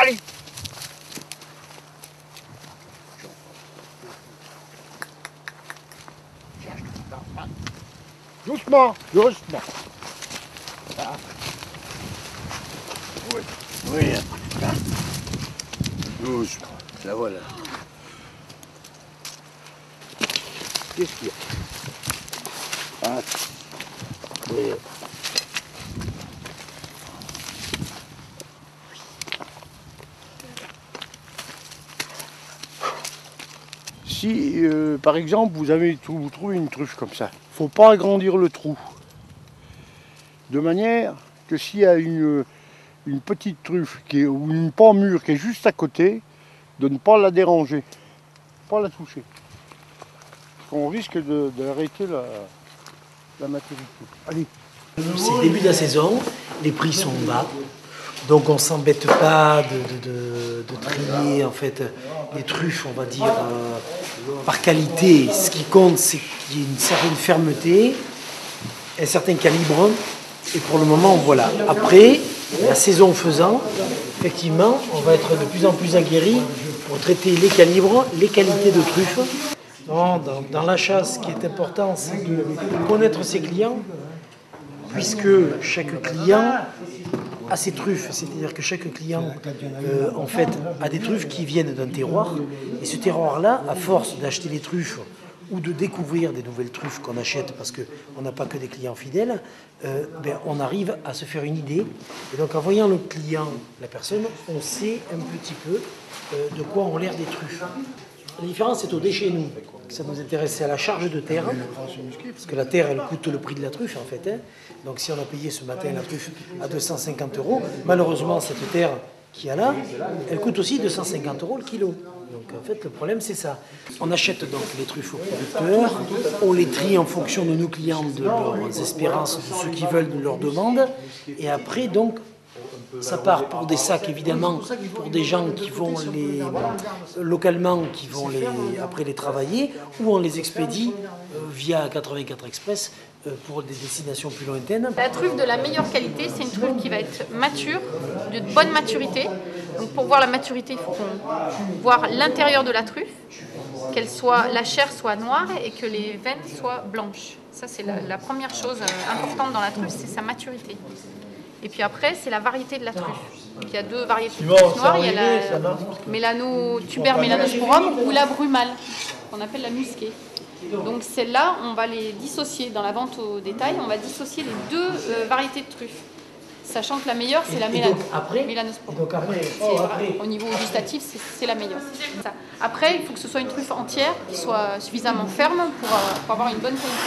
Allez. Doucement, doucement. Ah. Oui, oui. Doucement, la voilà. Qu'est-ce qu'il y a? Ah. Oui. Si, par exemple, vous trouvez une truffe comme ça, faut pas agrandir le trou. De manière que s'il y a une petite truffe ou une pan-mûre qui est juste à côté, de ne pas la déranger, pas la toucher. On risque d'arrêter la maturité. Allez. C'est le début de la saison, les prix sont bas, donc on ne s'embête pas de trier en fait les truffes, on va dire, par qualité. Ce qui compte, c'est qu'il y ait une certaine fermeté, un certain calibre, et pour le moment, voilà. Après, la saison faisant, effectivement, on va être de plus en plus aguerri pour traiter les calibres, les qualités de truffes. Dans l'achat, ce qui est important, c'est de connaître ses clients, puisque chaque client a ses truffes, c'est-à-dire que chaque client en fait a des truffes qui viennent d'un terroir, et ce terroir-là, à force d'acheter des truffes ou de découvrir des nouvelles truffes qu'on achète parce qu'on n'a pas que des clients fidèles, on arrive à se faire une idée. Et donc en voyant le client, la personne, on sait un petit peu de quoi ont l'air des truffes. La différence est au déchet, nous. Ça nous intéressait à la charge de terre, parce que la terre, elle coûte le prix de la truffe, en fait. Hein. Donc si on a payé ce matin la truffe à 250 €, malheureusement, cette terre qu'il y a là, elle coûte aussi 250 € le kilo. Donc en fait, le problème, c'est ça. On achète donc les truffes aux producteurs, on les trie en fonction de nos clients, de leurs espérances, de ce qu'ils veulent, de leurs demandes, et après, donc, ça part pour des sacs, évidemment, pour des gens qui vont localement, qui vont après les travailler, ou on les expédie via 84 Express pour des destinations plus lointaines. La truffe de la meilleure qualité, c'est une truffe qui va être mature, de bonne maturité. Donc pour voir la maturité, il faut voir l'intérieur de la truffe, la chair soit noire et que les veines soient blanches. Ça, c'est la première chose importante dans la truffe, c'est sa maturité. Et puis après, c'est la variété de la truffe. Donc, il y a deux variétés de truffe noire. Il y a la tuber melanosporum ou la brumale, qu'on appelle la musquée. Donc celles-là, on va les dissocier dans la vente au détail. On va dissocier les deux variétés de truffes. Sachant que la meilleure, c'est la melanosporum. Donc après, au niveau gustatif, c'est la meilleure. Ça. Après, il faut que ce soit une truffe entière, qui soit suffisamment ferme pour avoir une bonne qualité.